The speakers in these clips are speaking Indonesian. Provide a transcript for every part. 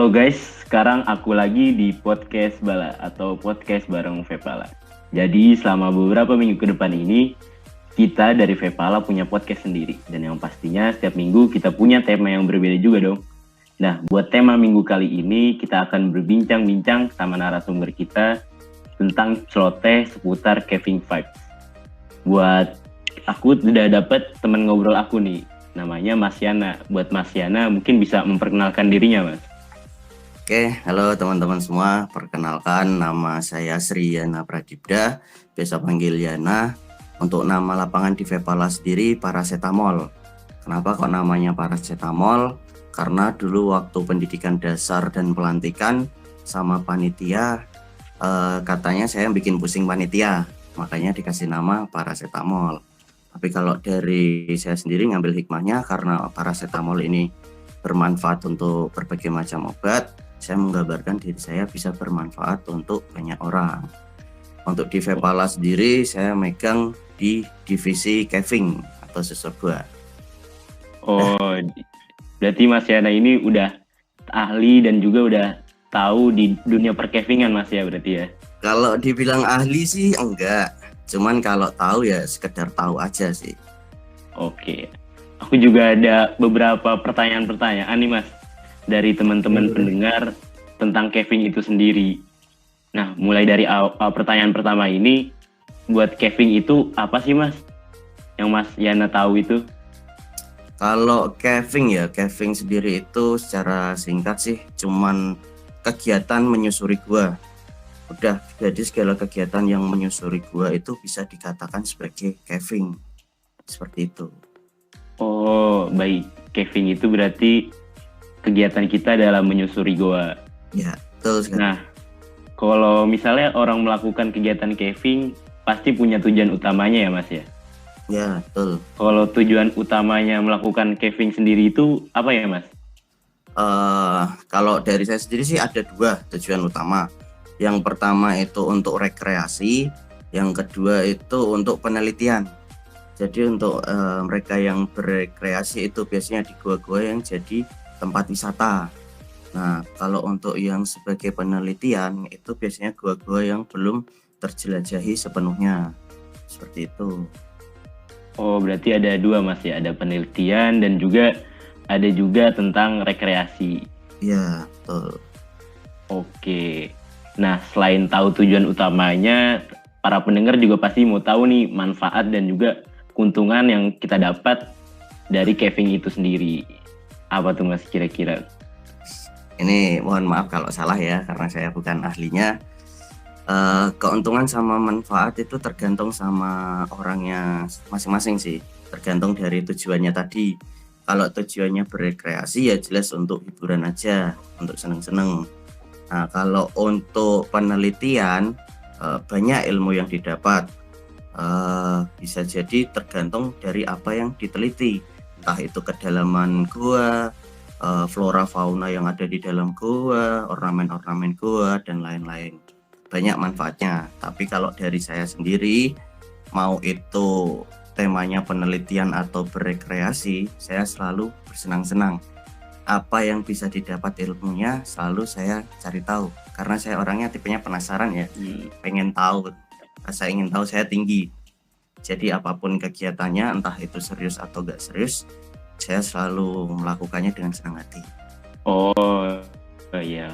Halo guys, sekarang aku lagi di podcast Bala atau podcast bareng Vepala. Jadi selama beberapa minggu ke depan ini, kita dari Vepala punya podcast sendiri. Dan yang pastinya setiap minggu kita punya tema yang berbeda juga dong. Nah, buat tema minggu kali ini, kita akan berbincang-bincang sama narasumber kita tentang celoteh seputar Kevin Vibes. Buat aku udah dapet teman ngobrol aku nih, namanya Mas Yana. Buat Mas Yana mungkin bisa memperkenalkan dirinya, Mas. Oke, halo teman-teman semua. Perkenalkan, nama saya Sri Yana Pradipda, biasa panggil Yana. Untuk nama lapangan di Vepala sendiri paracetamol. Kenapa kok namanya paracetamol? Karena dulu waktu pendidikan dasar dan pelantikan sama panitia, katanya saya bikin pusing panitia, makanya dikasih nama paracetamol. Tapi kalau dari saya sendiri ngambil hikmahnya, karena paracetamol ini bermanfaat untuk berbagai macam obat, saya menggambarkan diri saya bisa bermanfaat untuk banyak orang. Untuk di Vepala sendiri, saya megang di divisi Keving atau susu buah. Oh, berarti Mas Yana ini udah ahli dan juga udah tahu di dunia perkevingan Mas ya berarti ya? Kalau dibilang ahli sih enggak, cuman kalau tahu ya sekedar tahu aja sih. Oke, aku juga ada beberapa pertanyaan-pertanyaan nih Mas dari teman-teman pendengar tentang Kevin itu sendiri. Nah, mulai dari pertanyaan pertama ini, buat Kevin itu apa sih Mas? Yang Mas Yana tahu itu? Kalau Keving sendiri itu secara singkat sih cuman kegiatan menyusuri gua. Udah, jadi segala kegiatan yang menyusuri gua itu bisa dikatakan sebagai Keving. Seperti itu. Oh, baik. Kevin itu berarti kegiatan kita dalam menyusuri goa. Ya, betul sekali. Nah, kalau misalnya orang melakukan kegiatan caving, pasti punya tujuan utamanya ya Mas ya? Ya, betul. Kalau tujuan utamanya melakukan caving sendiri itu apa ya Mas? Kalau dari saya sendiri sih ada dua tujuan utama. Yang pertama itu untuk rekreasi, yang kedua itu untuk penelitian. Jadi untuk mereka yang berekreasi itu biasanya di gua-gua yang jadi tempat wisata. Nah, kalau untuk yang sebagai penelitian itu biasanya gua-gua yang belum terjelajahi sepenuhnya. Seperti itu. Oh, berarti ada dua Mas ya, ada penelitian dan juga ada juga tentang rekreasi. Iya, betul. Oke. Nah, selain tahu tujuan utamanya, para pendengar juga pasti mau tahu nih manfaat dan juga keuntungan yang kita dapat dari caving itu sendiri. Apa tuh Mas kira-kira? Ini mohon maaf kalau salah ya, karena saya bukan ahlinya. Keuntungan sama manfaat itu tergantung sama orangnya masing-masing sih, tergantung dari tujuannya tadi. Kalau tujuannya berekreasi ya jelas untuk hiburan aja, untuk seneng-seneng. Nah, kalau untuk penelitian banyak ilmu yang didapat. Bisa jadi tergantung dari apa yang diteliti, entah itu kedalaman gua, flora fauna yang ada di dalam gua, ornamen-ornamen gua dan lain-lain. Banyak manfaatnya. Tapi kalau dari saya sendiri, mau itu temanya penelitian atau berekreasi, saya selalu bersenang-senang. Apa yang bisa didapat ilmunya selalu saya cari tahu, karena saya orangnya tipenya penasaran ya, pengen tahu, rasa ingin tahu saya tinggi. Jadi apapun kegiatannya, entah itu serius atau gak serius, saya selalu melakukannya dengan senang hati. Oh, iya.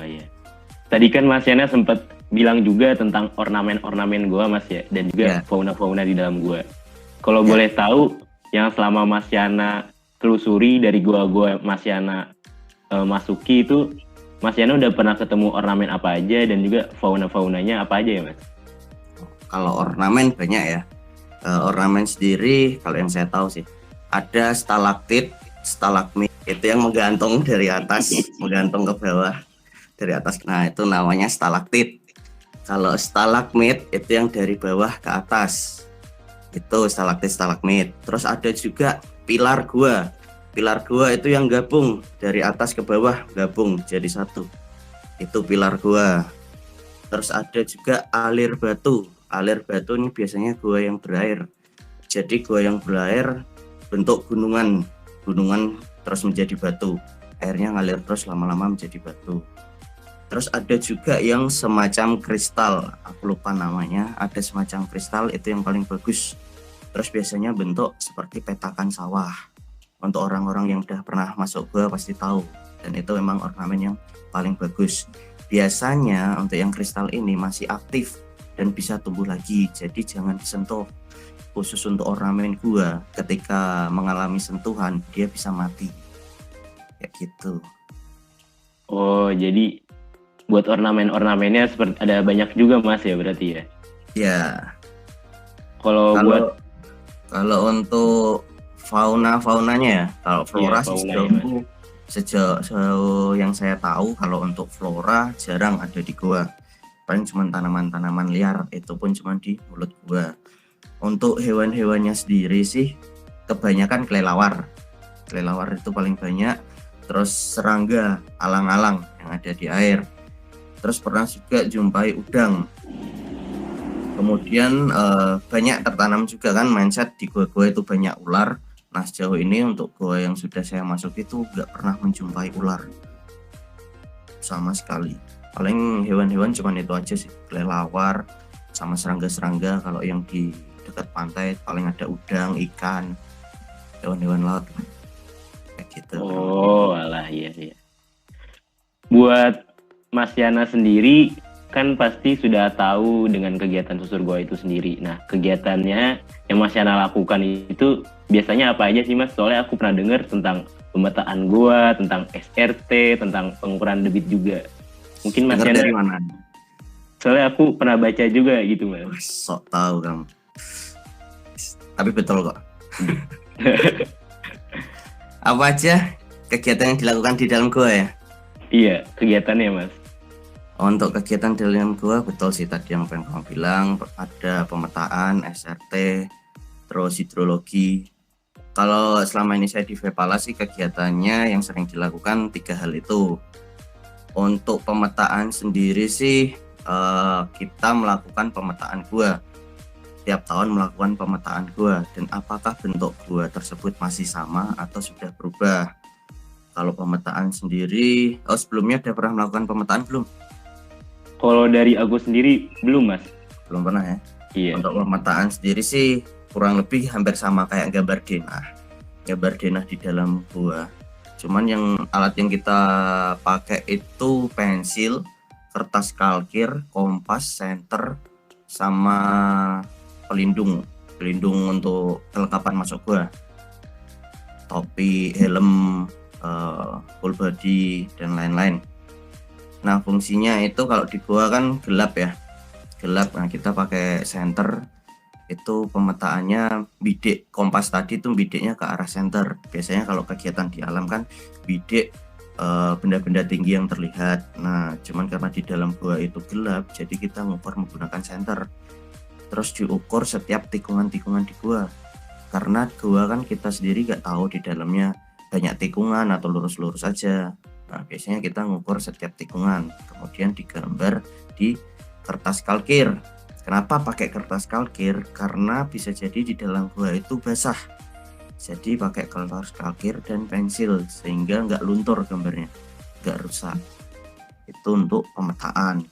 Tadi kan Mas Yana sempat bilang juga tentang ornamen-ornamen gua Mas ya, dan juga fauna-fauna di dalam gua. Kalau boleh tahu, yang selama Mas Yana telusuri dari gua Mas Yana masuki itu, Mas Yana udah pernah ketemu ornamen apa aja dan juga fauna-faunanya apa aja ya Mas? Kalau ornamen banyak ya. Ornamen sendiri kalau yang saya tahu sih ada stalaktit, stalagmit, itu yang menggantung dari atas menggantung ke bawah dari atas. Nah, itu namanya stalaktit. Kalau stalagmit itu yang dari bawah ke atas, itu stalaktit stalagmit. Terus ada juga pilar gua. Pilar gua itu yang gabung dari atas ke bawah, gabung jadi satu, itu pilar gua. Terus ada juga alir batu. Alir batu ini biasanya gua yang berair. Jadi gua yang berair bentuk gunungan terus menjadi batu. airnya ngalir terus lama-lama menjadi batu. Terus ada juga yang semacam kristal, aku lupa namanya, ada semacam kristal itu yang paling bagus. Terus biasanya bentuk seperti petakan sawah. Untuk orang-orang yang udah pernah masuk gua pasti tahu, dan itu memang ornamen yang paling bagus. Biasanya untuk yang kristal ini masih aktif dan bisa tumbuh lagi, jadi jangan disentuh. Khusus untuk ornamen gua, ketika mengalami sentuhan dia bisa mati, kayak gitu. Oh, jadi buat ornamen-ornamennya seperti ada banyak juga Mas ya berarti ya. Ya, Kalau buat kalau untuk faunanya ya, kalau flora sih faunanya, sejauh yang saya tahu, kalau untuk flora jarang ada di gua. Paling cuma tanaman-tanaman liar, itu pun cuma di mulut gua. Untuk hewan-hewannya sendiri sih kebanyakan kelelawar. Kelelawar itu paling banyak. Terus serangga, alang-alang yang ada di air. Terus pernah juga jumpai udang. Kemudian banyak tertanam juga kan mindset di gua-gua itu banyak ular. Nah sejauh ini untuk gua yang sudah saya masuk itu nggak pernah menjumpai ular sama sekali. Paling hewan-hewan cuma itu aja sih, kelelawar sama serangga-serangga. Kalau yang di dekat pantai paling ada udang, ikan, hewan-hewan laut kayak gitu. Oh, alah iya. Buat Mas Yana sendiri kan pasti sudah tahu dengan kegiatan susur goa itu sendiri. Nah, kegiatannya yang Mas Yana lakukan itu biasanya apa aja sih Mas? Soalnya aku pernah dengar tentang pemetaan goa, tentang SRT, tentang pengukuran debit juga. Mungkin Mas Yana dari mana? Soalnya aku pernah baca juga gitu Mas. Sok tahu kamu. Tapi betul kok. Apa aja kegiatan yang dilakukan di dalam goa ya? Iya, kegiatannya Mas. Untuk kegiatan di dalam gua betul sih tadi yang pengen kamu bilang, ada pemetaan, SRT, terus hidrologi. Kalau selama ini saya di Vepala sih kegiatannya yang sering dilakukan 3 hal itu. Untuk pemetaan sendiri sih kita melakukan pemetaan gua. Tiap tahun melakukan pemetaan gua, dan apakah bentuk gua tersebut masih sama atau sudah berubah. Kalau pemetaan sendiri, sebelumnya udah pernah melakukan pemetaan belum? Kalau dari aku sendiri belum Mas. Belum pernah ya? Iya. Untuk pemetaan sendiri sih kurang lebih hampir sama kayak gambar denah di dalam gua. Cuman yang alat yang kita pakai itu pensil, kertas kalkir, kompas, senter, sama pelindung untuk kelengkapan masuk gua, topi, helm, full body dan lain-lain. Nah fungsinya itu kalau di gua kan gelap. Nah kita pakai senter, itu pemetaannya bidik kompas tadi tuh bidiknya ke arah senter. Biasanya kalau kegiatan di alam kan bidik benda-benda tinggi yang terlihat. Nah cuman karena di dalam gua itu gelap, jadi kita ngukur menggunakan senter. Terus diukur setiap tikungan-tikungan di gua, karena gua kan kita sendiri gak tahu di dalamnya banyak tikungan atau lurus-lurus aja. Nah biasanya kita ngukur setiap tikungan, kemudian digambar di kertas kalkir. Kenapa pakai kertas kalkir? Karena bisa jadi di dalam gua itu basah, jadi pakai kertas kalkir dan pensil sehingga nggak luntur gambarnya, nggak rusak. Itu untuk pemetaan.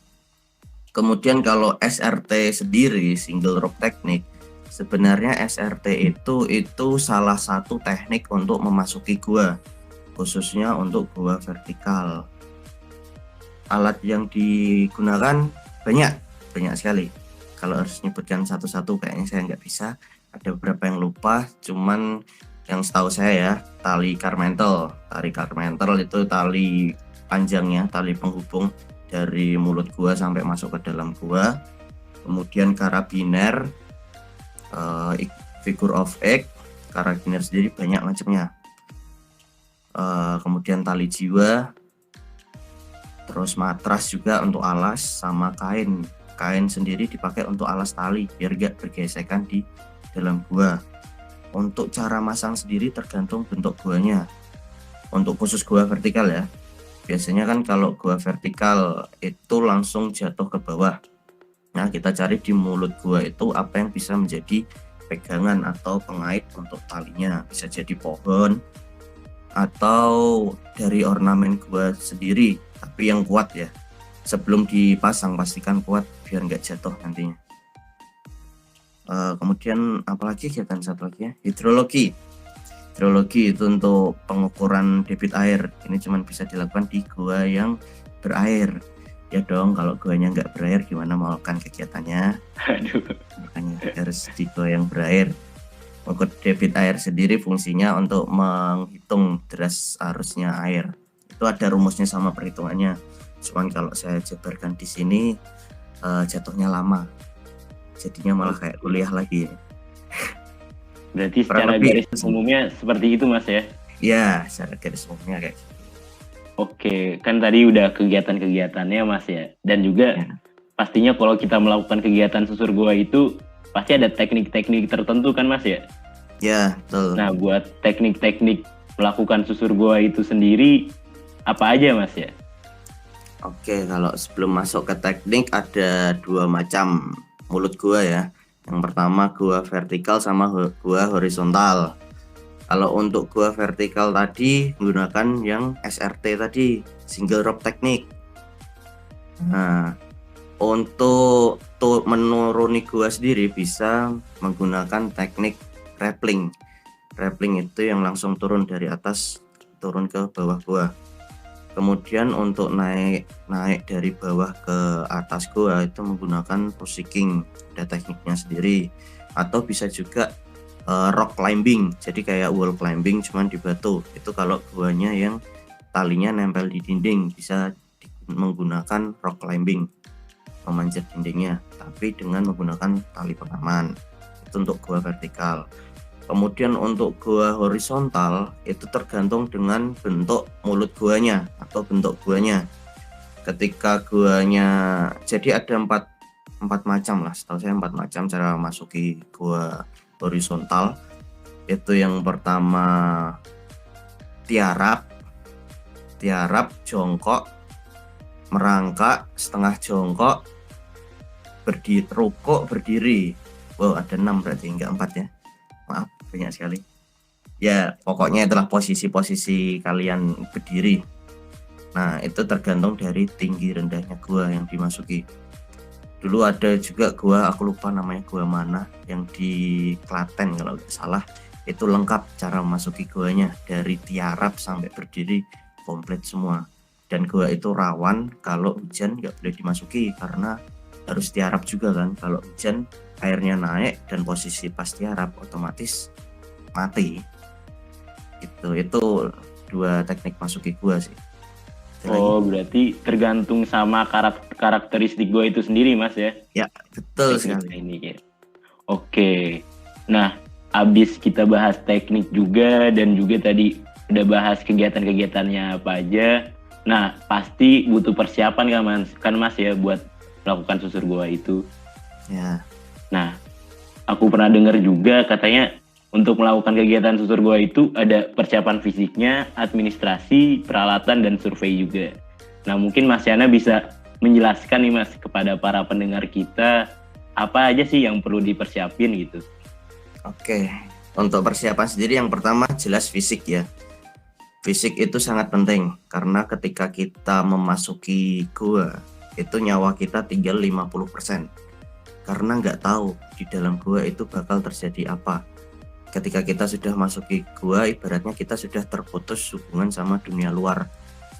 Kemudian kalau SRT sendiri, single rope technique, sebenarnya SRT itu salah satu teknik untuk memasuki gua, khususnya untuk gua vertikal. Alat yang digunakan banyak sekali. Kalau harus nyebutkan satu-satu kayaknya saya nggak bisa, ada beberapa yang lupa. Cuman yang setahu saya ya, tali karmentel itu tali panjangnya, tali penghubung dari mulut gua sampai masuk ke dalam gua. Kemudian karabiner, figure of eight, karabiner sendiri banyak macamnya. Kemudian tali jiwa, terus matras juga untuk alas, sama kain sendiri dipakai untuk alas tali biar gak bergesekan di dalam gua. Untuk cara masang sendiri tergantung bentuk guanya. Untuk khusus gua vertikal ya, biasanya kan kalau gua vertikal itu langsung jatuh ke bawah. Nah kita cari di mulut gua itu apa yang bisa menjadi pegangan atau pengait untuk talinya. Bisa jadi pohon, atau dari ornamen gua sendiri, tapi yang kuat ya. Sebelum dipasang pastikan kuat biar nggak jatuh nantinya. Kemudian apalagi kegiatan satu lagi ya, hidrologi. Hidrologi itu untuk pengukuran debit air. Ini cuma bisa dilakukan di gua yang berair. Ya dong, kalau guanya nggak berair gimana mau melakukan kegiatannya? Aduh. Makanya harus di gua yang berair. Mengukur debit air sendiri fungsinya untuk menghitung deras arusnya air. Itu ada rumusnya sama perhitungannya. Cuman kalau saya jabarkan di sini jatuhnya lama. Jadinya malah kayak kuliah lagi. Berarti secara garis umumnya seperti itu Mas ya? Ya, secara garis umumnya kayak gitu. Oke, kan tadi udah kegiatan-kegiatannya Mas ya. Dan juga pastinya kalau kita melakukan kegiatan susur gua itu pasti ada teknik-teknik tertentu kan Mas ya? Ya, betul. Nah, buat teknik-teknik melakukan susur gua itu sendiri apa aja Mas ya? Oke, kalau sebelum masuk ke teknik ada 2 macam mulut gua ya. Yang pertama gua vertikal sama gua horizontal. Kalau untuk gua vertikal tadi menggunakan yang SRT tadi, single rope teknik. Nah, untuk menuruni gua sendiri bisa menggunakan teknik rappelling. Rappelling itu yang langsung turun dari atas turun ke bawah gua. Kemudian untuk naik dari bawah ke atas gua itu menggunakan pushing, ada tekniknya sendiri. Atau bisa juga rock climbing, jadi kayak wall climbing cuman di batu. Itu kalau guanya yang talinya nempel di dinding bisa menggunakan rock climbing, memanjat dindingnya, tapi dengan menggunakan tali pengaman. Itu untuk gua vertikal. Kemudian untuk gua horizontal itu tergantung dengan bentuk mulut guanya atau bentuk guanya. Ketika guanya, jadi ada empat macam lah, setahu saya 4 macam cara masuki gua horizontal. Itu yang pertama tiarap, jongkok, merangkak, setengah jongkok, rukuk, berdiri. Wow, ada 6 berarti, enggak 4 ya. Maaf, banyak sekali. Ya, pokoknya itulah posisi-posisi kalian berdiri. Nah, itu tergantung dari tinggi rendahnya gua yang dimasuki. Dulu ada juga gua, aku lupa namanya gua mana, yang di Klaten kalau nggak salah. Itu lengkap cara memasuki guanya, dari tiarap sampai berdiri komplit semua. Dan gua itu rawan kalau hujan nggak boleh dimasuki karena harus tiarap juga kan. Kalau hujan airnya naik dan posisi pas tiarap otomatis mati. Itu 2 teknik masuki gua sih. Oh, berarti tergantung sama karakteristik gua itu sendiri Mas ya? Ya, betul sekali. Ini ya. Oke. Nah, abis kita bahas teknik juga dan juga tadi udah bahas kegiatan-kegiatannya apa aja. Nah, pasti butuh persiapan kan Mas ya buat melakukan susur gua itu. Ya. Nah, aku pernah dengar juga katanya untuk melakukan kegiatan susur gua itu ada persiapan fisiknya, administrasi, peralatan, dan survei juga. Nah, mungkin Mas Yana bisa menjelaskan nih Mas kepada para pendengar kita apa aja sih yang perlu dipersiapin gitu. Oke, untuk persiapan sendiri yang pertama jelas fisik ya. Fisik itu sangat penting karena ketika kita memasuki gua itu nyawa kita tinggal 50%. Karena nggak tahu di dalam gua itu bakal terjadi apa. Ketika kita sudah masuki gua, ibaratnya kita sudah terputus hubungan sama dunia luar.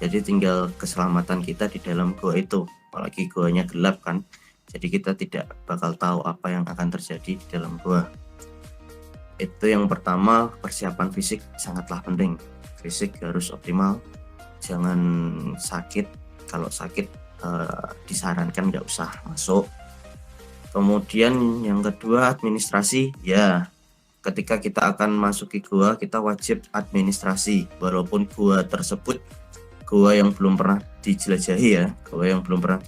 Jadi tinggal keselamatan kita di dalam gua itu. Apalagi guanya gelap kan. Jadi kita tidak bakal tahu apa yang akan terjadi di dalam gua. Itu yang pertama, persiapan fisik sangatlah penting. Fisik harus optimal. Jangan sakit. Kalau sakit disarankan nggak usah masuk. Kemudian yang kedua administrasi ya. Ketika kita akan masuki gua, kita wajib administrasi. Walaupun gua tersebut gua yang belum pernah dijelajahi ya, gua yang belum pernah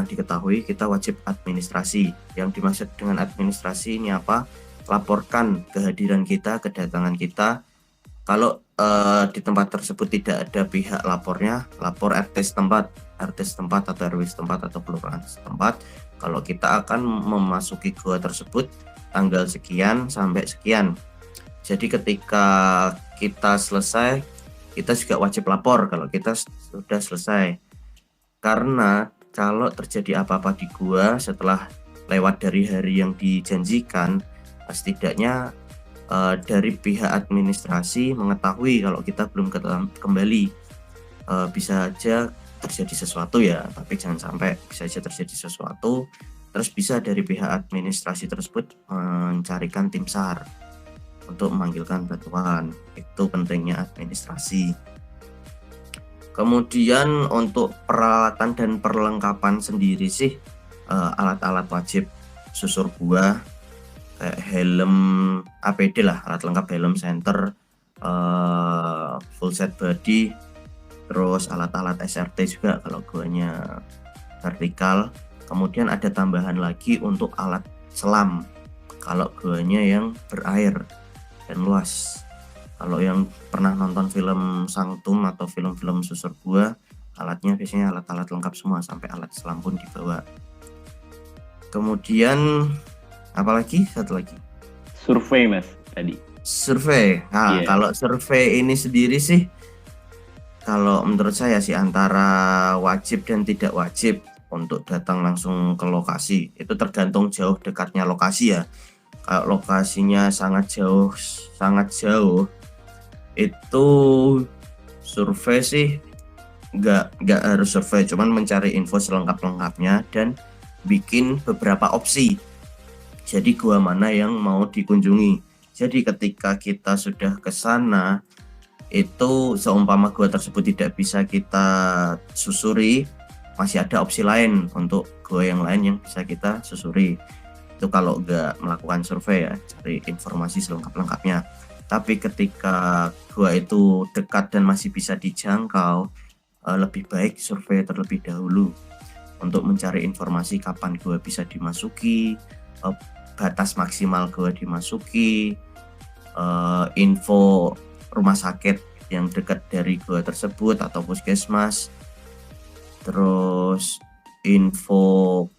diketahui, kita wajib administrasi. Yang dimaksud dengan administrasi ini apa? Laporkan kehadiran kita, kedatangan kita. Kalau di tempat tersebut tidak ada pihak lapornya, lapor RT setempat atau RW setempat atau kelurahan setempat. Kalau kita akan memasuki gua tersebut tanggal sekian sampai sekian. Jadi ketika kita selesai, kita juga wajib lapor kalau kita sudah selesai. Karena kalau terjadi apa-apa di gua setelah lewat dari hari yang dijanjikan, setidaknya dari pihak administrasi mengetahui kalau kita belum kembali. Bisa aja terjadi sesuatu ya, tapi jangan sampai bisa aja terjadi sesuatu terus bisa dari pihak administrasi tersebut mencarikan tim SAR untuk memanggilkan bantuan. Itu pentingnya administrasi. Kemudian untuk peralatan dan perlengkapan sendiri sih, alat-alat wajib susur gua kayak helm APD lah, alat lengkap helm center, full set body, terus alat-alat SRT juga kalau guanya vertikal. Kemudian ada tambahan lagi untuk alat selam kalau guanya yang berair dan luas. Kalau yang pernah nonton film Sanctum atau film-film susur gua, alatnya biasanya alat-alat lengkap semua, sampai alat selam pun dibawa. Kemudian apalagi satu lagi, Survei Mas tadi. survei. Nah, kalau survei ini sendiri sih, kalau menurut saya sih antara wajib dan tidak wajib untuk datang langsung ke lokasi. Itu tergantung jauh dekatnya lokasi ya. Kalau lokasinya sangat jauh, itu survei sih nggak harus survei, cuman mencari info selengkap-lengkapnya dan bikin beberapa opsi. Jadi gua mana yang mau dikunjungi. Jadi ketika kita sudah ke sana, itu seumpama gua tersebut tidak bisa kita susuri, masih ada opsi lain untuk gua yang lain yang bisa kita susuri. Itu kalau nggak melakukan survei ya, cari informasi selengkap-lengkapnya. Tapi ketika gua itu dekat dan masih bisa dijangkau, lebih baik survei terlebih dahulu untuk mencari informasi kapan gua bisa dimasuki, batas maksimal gua dimasuki, info rumah sakit yang dekat dari gua tersebut atau puskesmas, terus info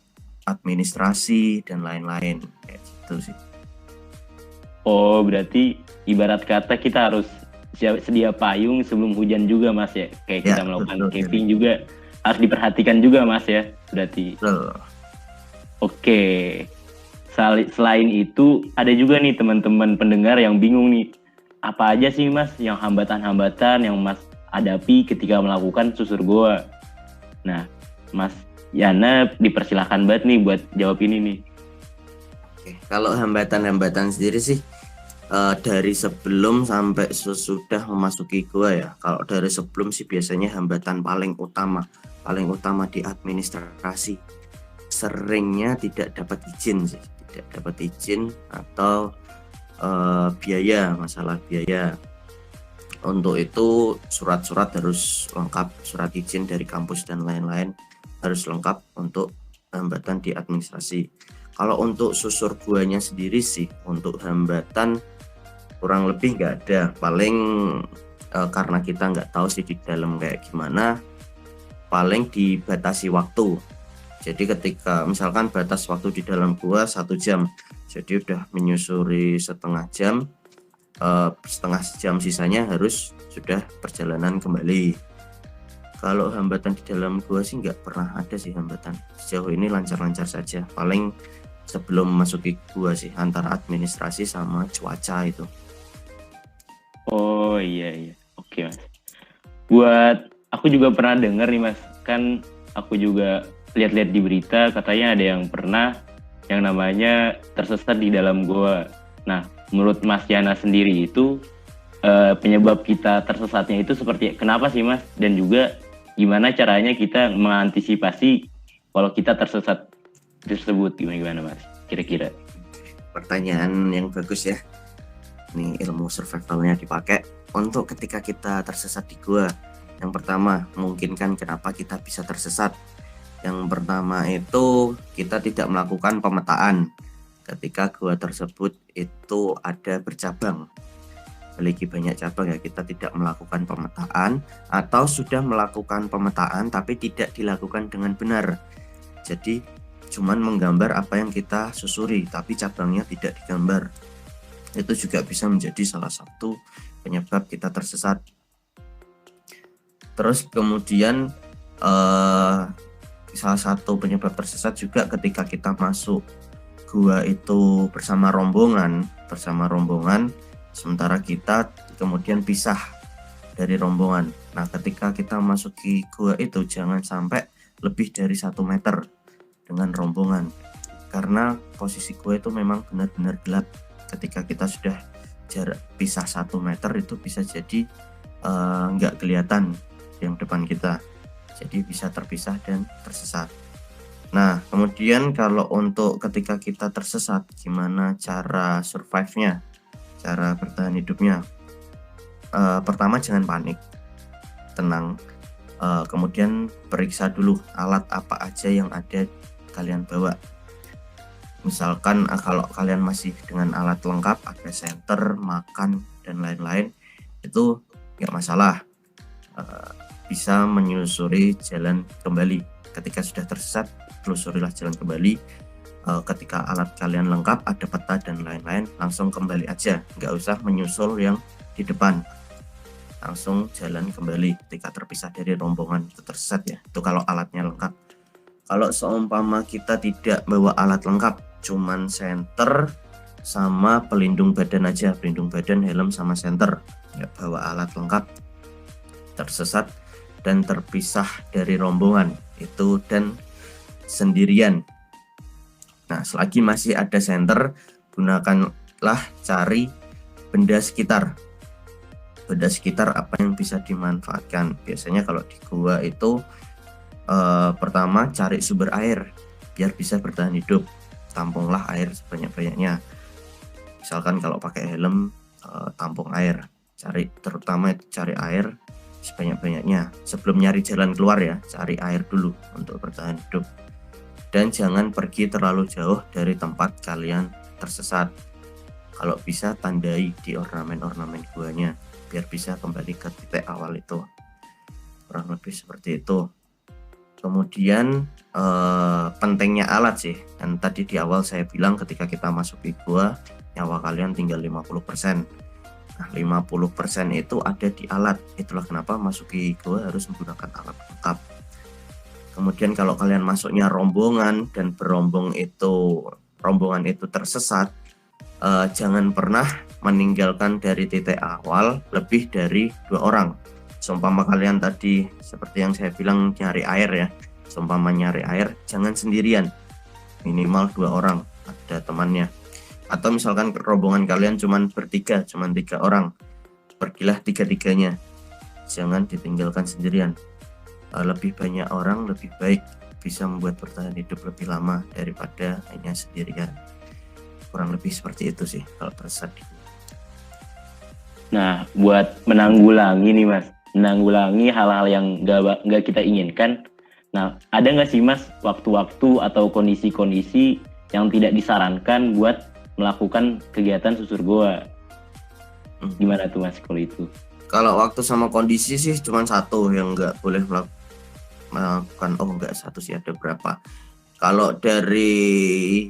administrasi dan lain-lain kayak gitu sih. Oh, berarti ibarat kata kita harus sedia payung sebelum hujan juga Mas ya. Kayak kita melakukan camping juga harus diperhatikan juga Mas ya, berarti. Betul. Oke. Selain itu ada juga nih teman-teman pendengar yang bingung nih. Apa aja sih Mas yang hambatan-hambatan yang Mas hadapi ketika melakukan susur goa? Nah, Mas Yana dipersilahkan banget nih buat jawab ini nih. Oke, kalau hambatan-hambatan sendiri sih dari sebelum sampai sesudah memasuki gua ya. Kalau dari sebelum sih biasanya hambatan paling utama di administrasi. Seringnya tidak dapat izin sih, atau masalah biaya. Untuk itu surat-surat harus lengkap, surat izin dari kampus dan lain-lain harus lengkap untuk hambatan di administrasi. Kalau untuk susur guanya sendiri sih, untuk hambatan kurang lebih nggak ada. Paling karena kita nggak tahu sih di dalam kayak gimana, paling dibatasi waktu. Jadi ketika misalkan batas waktu di dalam gua 1 jam, jadi udah menyusuri setengah jam sisanya harus sudah perjalanan kembali. Kalau hambatan di dalam gua sih nggak pernah ada sih hambatan. Sejauh ini lancar-lancar saja. Paling sebelum masuki gua sih antara administrasi sama cuaca itu. Oh iya. Oke Mas. Buat aku juga pernah dengar nih Mas. Kan aku juga lihat-lihat di berita katanya ada yang pernah yang namanya tersesat di dalam goa. Nah, menurut Mas Yana sendiri itu penyebab kita tersesatnya itu seperti kenapa sih Mas? Dan juga gimana caranya kita mengantisipasi kalau kita tersesat tersebut, gimana Mas? Kira-kira. Pertanyaan yang bagus ya. Nih ilmu survivalnya dipakai untuk ketika kita tersesat di gua. Yang pertama, memungkinkan kenapa kita bisa tersesat. Yang pertama itu kita tidak melakukan pemetaan. Ketika gua tersebut itu ada bercabang, memiliki banyak cabang ya, kita tidak melakukan pemetaan atau sudah melakukan pemetaan tapi tidak dilakukan dengan benar. Jadi cuman menggambar apa yang kita susuri tapi cabangnya tidak digambar. Itu juga bisa menjadi salah satu penyebab kita tersesat. Terus kemudian salah satu penyebab tersesat juga ketika kita masuk gua itu bersama rombongan, sementara kita kemudian pisah dari rombongan. Nah, ketika kita masuki gua itu jangan sampai lebih dari 1 meter dengan rombongan, karena posisi gua itu memang benar-benar gelap. Ketika kita sudah jarak pisah 1 meter itu bisa jadi nggak kelihatan yang depan kita, jadi bisa terpisah dan tersesat. Nah, kemudian kalau untuk ketika kita tersesat, gimana cara survive-nya, cara bertahan hidupnya? Pertama, jangan panik, tenang. Kemudian periksa dulu alat apa aja yang ada kalian bawa. Misalkan kalau kalian masih dengan alat lengkap, ada senter, makan, dan lain-lain, itu nggak masalah, bisa menyusuri jalan kembali. Ketika sudah tersesat, telusurilah jalan kembali. Ketika alat kalian lengkap, ada peta dan lain-lain, langsung kembali aja, nggak usah menyusul yang di depan, langsung jalan kembali ketika terpisah dari rombongan itu tersesat ya. Itu kalau alatnya lengkap. Kalau seumpama kita tidak bawa alat lengkap, cuman senter sama pelindung badan aja, pelindung badan, helm sama senter, nggak bawa alat lengkap, tersesat dan terpisah dari rombongan itu dan sendirian. Nah, selagi masih ada senter, gunakanlah cari benda sekitar. Benda sekitar apa yang bisa dimanfaatkan. Biasanya kalau di gua itu pertama cari sumber air biar bisa bertahan hidup. Tampunglah air sebanyak-banyaknya. Misalkan kalau pakai helm, tampung air. Terutama cari air sebanyak-banyaknya. Sebelum nyari jalan keluar ya, cari air dulu untuk bertahan hidup. Dan jangan pergi terlalu jauh dari tempat kalian tersesat. Kalau bisa tandai di ornamen-ornamen guanya biar bisa kembali ke titik awal itu. Kurang lebih seperti itu. Kemudian pentingnya alat sih, dan tadi di awal saya bilang ketika kita masuk di gua, nyawa kalian tinggal 50%. Nah, 50% itu ada di alat. Itulah kenapa masuki gua harus menggunakan alat lengkap. Kemudian kalau kalian masuknya rombongan dan rombongan itu tersesat, jangan pernah meninggalkan dari titik awal lebih dari 2 orang. Seumpama kalian tadi seperti yang saya bilang nyari air ya, seumpama nyari air jangan sendirian, minimal 2 orang, ada temannya. Atau misalkan rombongan kalian cuman 3 orang, pergilah 3-3-nya, jangan ditinggalkan sendirian. Lebih banyak orang lebih baik, bisa membuat bertahan hidup lebih lama daripada hanya sendirian. Kurang lebih seperti itu sih kalau tersesat. Nah, buat menanggulangi hal-hal yang nggak kita inginkan. Nah, ada nggak sih Mas waktu-waktu atau kondisi-kondisi yang tidak disarankan buat melakukan kegiatan susur goa? Gimana tuh Mas kalau itu? Kalau waktu sama kondisi sih cuma satu yang nggak boleh melakukan. Nggak satu sih, ada berapa. Kalau dari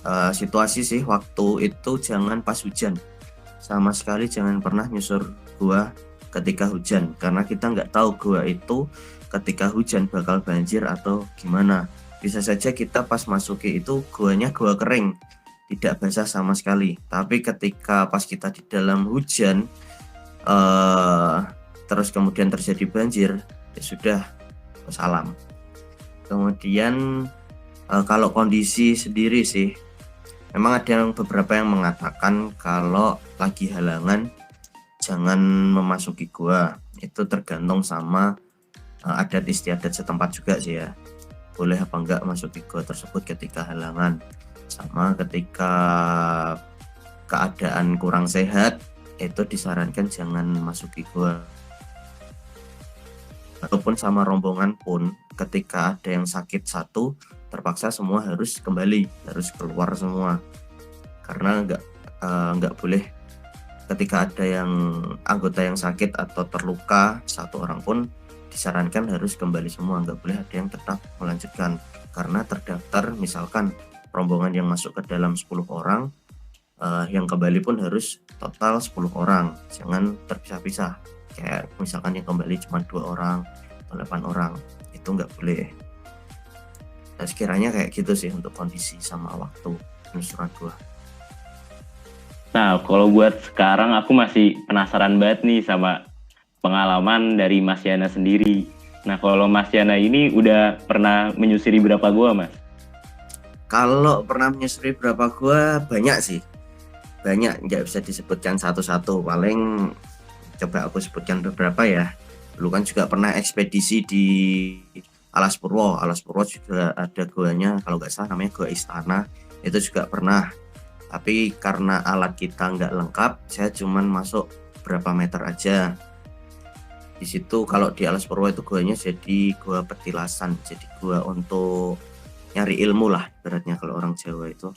situasi sih, waktu itu jangan pas hujan. Sama sekali jangan pernah nyusur gua ketika hujan, karena kita nggak tahu gua itu ketika hujan bakal banjir atau gimana. Bisa saja kita pas masuki itu guanya gua kering, tidak basah sama sekali, tapi ketika pas kita di dalam hujan terus kemudian terjadi banjir, ya sudah, wassalam. Kemudian kalau kondisi sendiri sih, memang ada beberapa yang mengatakan kalau lagi halangan jangan memasuki gua. Itu tergantung sama adat istiadat setempat juga sih ya, boleh apa enggak masuki gua tersebut ketika halangan. Sama ketika keadaan kurang sehat, itu disarankan jangan masuki gua. Ataupun sama rombongan pun, ketika ada yang sakit satu, terpaksa semua harus kembali, harus keluar semua, karena nggak boleh ketika ada yang anggota yang sakit atau terluka satu orang pun, disarankan harus kembali semua, nggak boleh ada yang tetap melanjutkan, karena terdaftar misalkan rombongan yang masuk ke dalam 10 orang, Yang kembali pun harus total 10 orang, jangan terpisah-pisah. Kayak misalkan yang kembali cuma 2 orang atau 8 orang, itu nggak boleh. Nah, sekiranya kayak gitu sih untuk kondisi sama waktu penelusuran gua. Nah, kalau buat sekarang aku masih penasaran banget nih sama pengalaman dari Mas Yana sendiri. Nah, kalau Mas Yana ini udah pernah menyusuri berapa gua, Mas? Kalau pernah menyusuri berapa gua, banyak sih. Banyak, nggak bisa disebutkan satu-satu. Paling coba aku sebutkan beberapa ya. Dulu kan juga pernah ekspedisi di Alas Purwo. Alas Purwo juga ada guanya, kalau nggak salah namanya Gua Istana. Itu juga pernah. Tapi karena alat kita nggak lengkap, saya cuman masuk berapa meter aja. Di situ kalau di Alas Purwo itu guanya jadi gua petilasan, jadi gua untuk nyari ilmu lah beratnya kalau orang Jawa itu.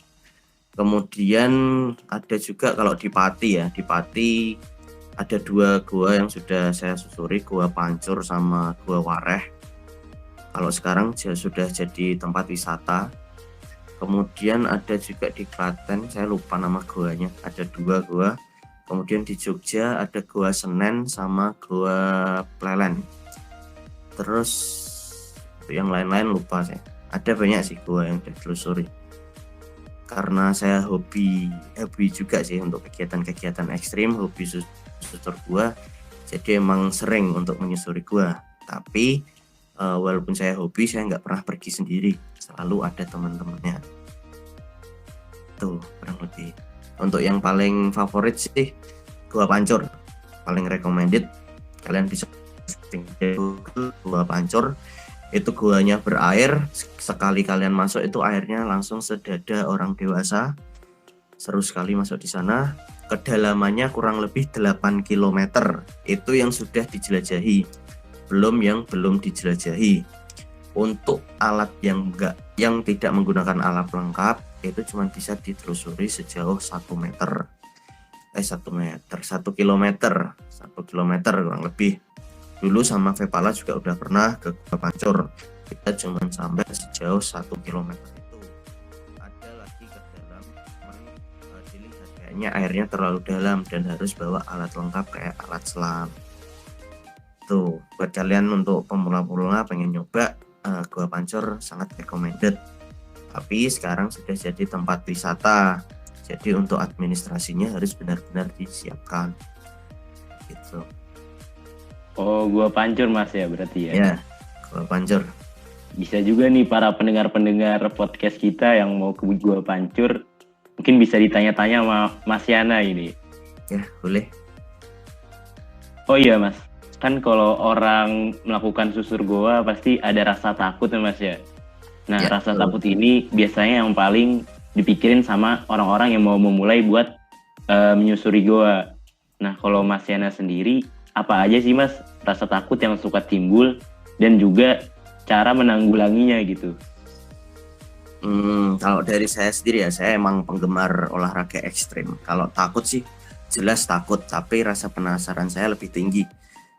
Kemudian ada juga kalau di Pati ya, di Pati ada 2 gua yang sudah saya susuri, Gua Pancur sama Gua Wareh. Kalau sekarang sudah jadi tempat wisata. Kemudian ada juga di Klaten, saya lupa nama guanya, ada 2 gua. Kemudian di Jogja ada Gua Senen sama Gua Plelen. Terus yang lain-lain lupa saya. Ada banyak sih gua yang ditelusuri. Karena saya hobi juga sih untuk kegiatan-kegiatan ekstrim, hobi susur gua. Jadi emang sering untuk menyusuri gua. Tapi walaupun saya hobi, saya nggak pernah pergi sendiri, selalu ada teman-temannya. Tuh kurang lebih. Untuk yang paling favorit sih Gua Pancur, paling recommended. Kalian bisa searching Gua Pancur. Itu guanya berair, sekali kalian masuk itu airnya langsung sedada orang dewasa. Seru sekali masuk di sana. Kedalamannya kurang lebih 8 km. Itu yang sudah dijelajahi, belum yang belum dijelajahi. Untuk alat yang tidak menggunakan alat lengkap itu cuma bisa ditelusuri sejauh 1 meter. 1 kilometer kurang lebih. Dulu sama Vepala juga udah pernah ke Gua Pancur, kita cuma sampai sejauh 1 kilometer itu. Ada lagi ke dalam, dilihat kayaknya airnya terlalu dalam dan harus bawa alat lengkap kayak alat selam. Tuh, buat kalian untuk pemula-pemula pengen nyoba, Gua Pancur sangat recommended. Tapi sekarang sudah jadi tempat wisata, jadi untuk administrasinya harus benar-benar disiapkan gitu. Oh, Gua Pancur, Mas, ya berarti ya? Ya, Gua Pancur. Bisa juga nih para pendengar-pendengar podcast kita yang mau ke Gua Pancur, mungkin bisa ditanya-tanya sama Mas Yana ini. Ya, boleh. Oh iya, Mas, kan kalau orang melakukan susur goa pasti ada rasa takut ya, Mas ya. Nah, Ya, rasa takut ini biasanya yang paling dipikirin sama orang-orang yang mau memulai buat menyusuri goa. Nah, kalau Mas Yana sendiri, apa aja sih, Mas, rasa takut yang suka timbul dan juga cara menanggulanginya gitu? Kalau dari saya sendiri ya, saya emang penggemar olahraga ekstrim. Kalau takut sih jelas takut, tapi rasa penasaran saya lebih tinggi.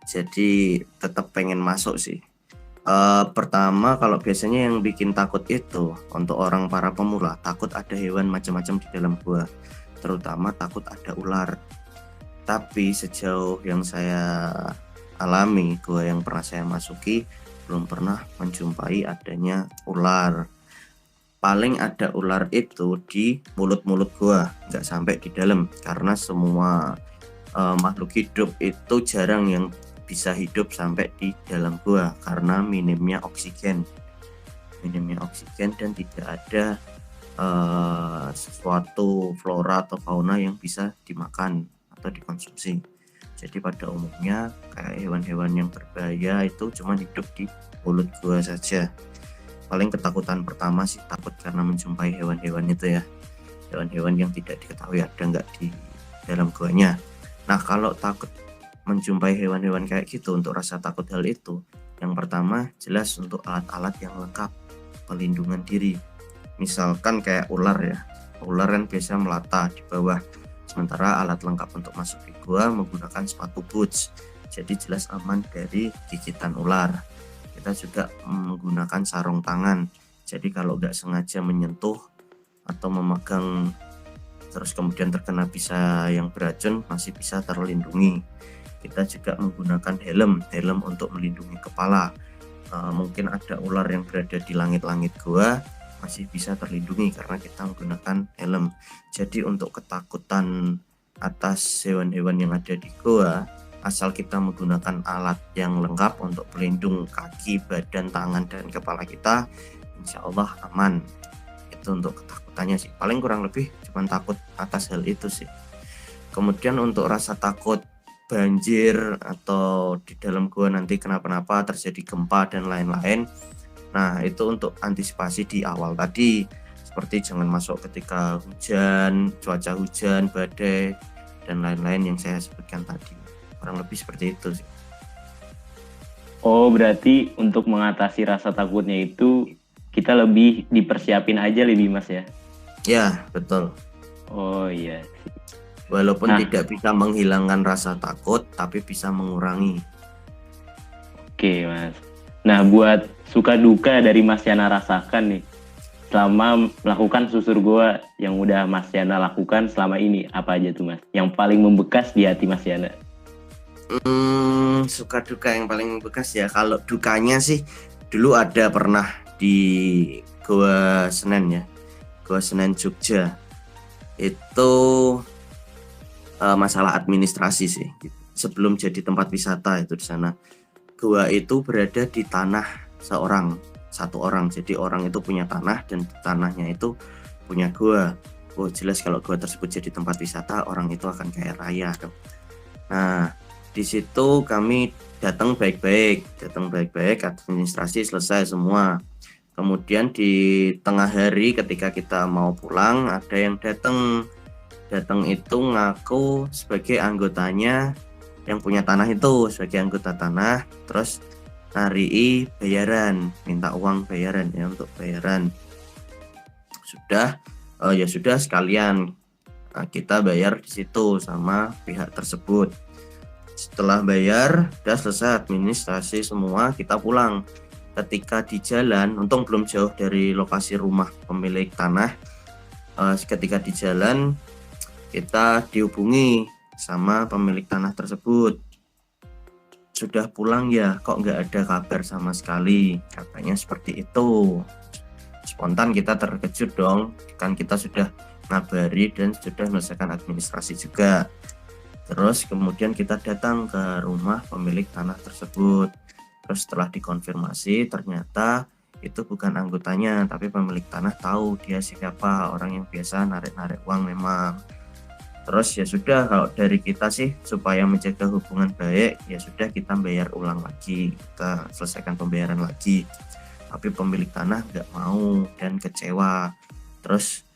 Jadi tetap pengen masuk sih. Pertama, kalau biasanya yang bikin takut itu untuk orang para pemula, takut ada hewan macam-macam di dalam gua, terutama takut ada ular. Tapi sejauh yang saya alami, gua yang pernah saya masuki belum pernah menjumpai adanya ular. Paling ada ular itu di mulut-mulut gua, nggak sampai di dalam, karena semua makhluk hidup itu jarang yang bisa hidup sampai di dalam gua karena minimnya oksigen dan tidak ada sesuatu flora atau fauna yang bisa dimakan atau dikonsumsi. Jadi pada umumnya kayak hewan-hewan yang berbahaya itu cuma hidup di mulut gua saja. Paling ketakutan pertama sih takut karena menjumpai hewan-hewan itu ya, hewan-hewan yang tidak diketahui ada nggak di dalam guanya. Nah, kalau takut menjumpai hewan-hewan kayak gitu, untuk rasa takut hal itu, yang pertama jelas untuk alat-alat yang lengkap pelindungan diri. Misalkan kayak ular ya, ular kan biasa melata di bawah, sementara alat lengkap untuk masuk di gua menggunakan sepatu boots, jadi jelas aman dari gigitan ular. Kita juga menggunakan sarung tangan, jadi kalau nggak sengaja menyentuh atau memegang terus kemudian terkena bisa yang beracun masih bisa terlindungi. Kita juga menggunakan helm untuk melindungi kepala. Mungkin ada ular yang berada di langit-langit gua masih bisa terlindungi karena kita menggunakan helm. Jadi untuk ketakutan atas hewan-hewan yang ada di gua, asal kita menggunakan alat yang lengkap untuk pelindung kaki, badan, tangan, dan kepala kita, insya Allah aman. Itu untuk ketakutannya sih, paling kurang lebih cuma takut atas hal itu sih. Kemudian untuk rasa takut banjir atau di dalam gua nanti kenapa-napa, terjadi gempa dan lain-lain, nah itu untuk antisipasi di awal tadi, seperti jangan masuk ketika hujan, cuaca hujan, badai, dan lain-lain yang saya sebutkan tadi. Kurang lebih seperti itu sih. Oh, berarti untuk mengatasi rasa takutnya itu kita lebih dipersiapin aja lebih Mas ya? Ya, betul. Oh iya. Walaupun tidak bisa menghilangkan rasa takut, tapi bisa mengurangi. Oke Mas. Nah, buat suka duka dari Mas Yana rasakan nih, selama melakukan susur gua yang udah Mas Yana lakukan selama ini, apa aja tuh Mas? Yang paling membekas di hati Mas Yana? Suka duka yang paling membekas ya, kalau dukanya sih dulu ada pernah di Goa Senen ya, Goa Senen Jogja. Itu masalah administrasi sih. Sebelum jadi tempat wisata itu di sana, gua itu berada di tanah satu orang. Jadi orang itu punya tanah dan tanahnya itu punya gua. Oh jelas kalau gua tersebut jadi tempat wisata, orang itu akan kaya raya dong. Nah di situ kami datang baik-baik, administrasi selesai semua. Kemudian di tengah hari ketika kita mau pulang, ada yang datang itu ngaku sebagai anggotanya yang punya tanah itu, sebagai anggota tanah, terus narii bayaran, minta uang bayaran ya, untuk bayaran. Ya sudah sekalian kita bayar di situ sama pihak tersebut. Setelah bayar, udah selesai administrasi semua, kita pulang. Ketika di jalan, untung belum jauh dari lokasi rumah pemilik tanah. Ketika di jalan, kita dihubungi sama pemilik tanah tersebut. Sudah pulang ya, kok nggak ada kabar sama sekali, katanya seperti itu. Spontan kita terkejut dong, kan kita sudah ngabari dan sudah menyelesaikan administrasi juga. Terus kemudian kita datang ke rumah pemilik tanah tersebut. Terus setelah dikonfirmasi, ternyata itu bukan anggotanya, tapi pemilik tanah tahu dia siapa, orang yang biasa narik-narik uang memang. Terus ya sudah, kalau dari kita sih supaya menjaga hubungan baik, ya sudah kita bayar ulang lagi, kita selesaikan pembayaran lagi. Tapi pemilik tanah nggak mau dan kecewa. Terus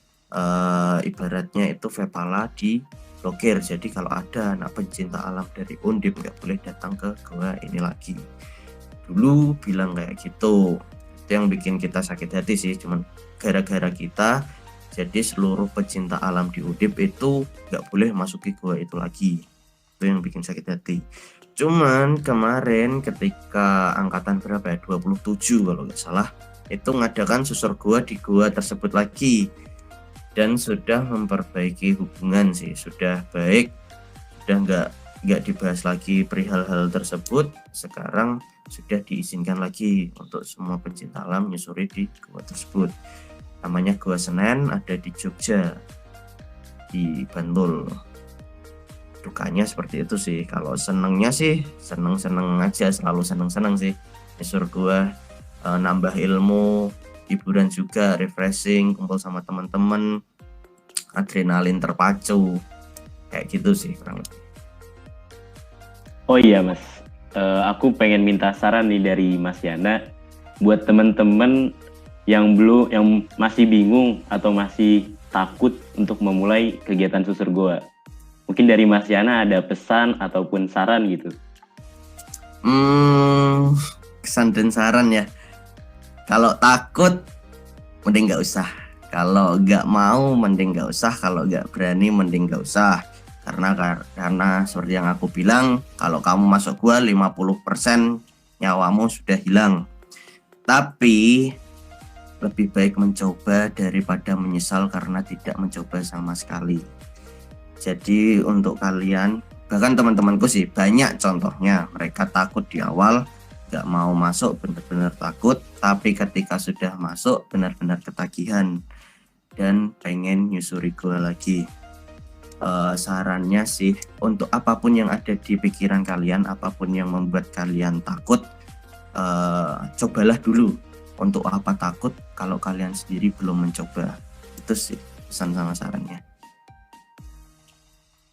ibaratnya itu Vepala di blokir. Jadi kalau ada anak pencinta alam dari Undip nggak boleh datang ke gua ini lagi. Dulu bilang kayak gitu. Itu yang bikin kita sakit hati sih, cuman gara-gara kita jadi seluruh pecinta alam di Undip itu nggak boleh masuki gua itu lagi. Itu yang bikin sakit hati. Cuman kemarin ketika angkatan berapa ya, 27 kalau nggak salah, itu ngadakan susur gua di gua tersebut lagi. Dan sudah memperbaiki hubungan sih, sudah baik, sudah nggak dibahas lagi perihal hal tersebut. Sekarang sudah diizinkan lagi untuk semua pencinta alam nyusuri di gua tersebut. Namanya Goa Senen, ada di Jogja, di Bantul. Dukanya seperti itu sih. Kalau senengnya sih seneng-seneng aja, selalu seneng-seneng sih nyusur gua, nambah ilmu, hiburan juga, refreshing, kumpul sama teman-teman, adrenalin terpacu, kayak gitu sih kurang lebih. Oh iya Mas, aku pengen minta saran nih dari Mas Yana buat teman-teman yang masih bingung atau masih takut untuk memulai kegiatan susur goa. Mungkin dari Mas Yana ada pesan ataupun saran gitu. Kesan dan saran ya. Kalau takut mending nggak usah. Kalau nggak mau mending nggak usah. Kalau nggak berani mending nggak usah. Karena seperti yang aku bilang, kalau kamu masuk gua 50% nyawamu sudah hilang. Tapi lebih baik mencoba daripada menyesal karena tidak mencoba sama sekali. Jadi untuk kalian, bahkan teman-temanku sih banyak contohnya, mereka takut di awal, gak mau masuk, benar-benar takut, tapi ketika sudah masuk benar-benar ketagihan dan pengen nyusuri gua lagi. Sarannya sih, untuk apapun yang ada di pikiran kalian, apapun yang membuat kalian takut, cobalah dulu. Untuk apa takut kalau kalian sendiri belum mencoba? Itu sih pesan sama sarannya.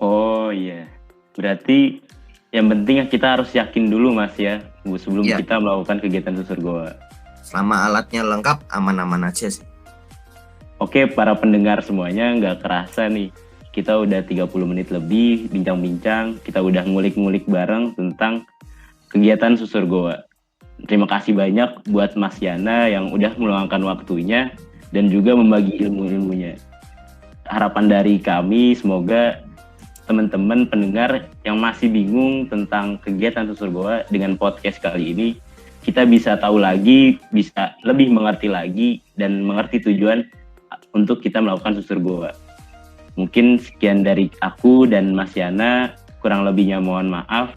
Oh iya, berarti yang penting kita harus yakin dulu Mas ya, sebelum Iya. kita melakukan kegiatan susur goa. Selama alatnya lengkap, aman-aman aja sih. Oke, para pendengar semuanya, nggak kerasa nih, kita udah 30 menit lebih bincang-bincang, kita udah ngulik-ngulik bareng tentang kegiatan susur goa. Terima kasih banyak buat Mas Yana yang udah meluangkan waktunya dan juga membagi ilmu-ilmunya. Harapan dari kami semoga teman-teman pendengar yang masih bingung tentang kegiatan susur goa dengan podcast kali ini, kita bisa tahu lagi, bisa lebih mengerti lagi dan mengerti tujuan untuk kita melakukan susur goa. Mungkin sekian dari aku dan Mas Yana, kurang lebihnya mohon maaf.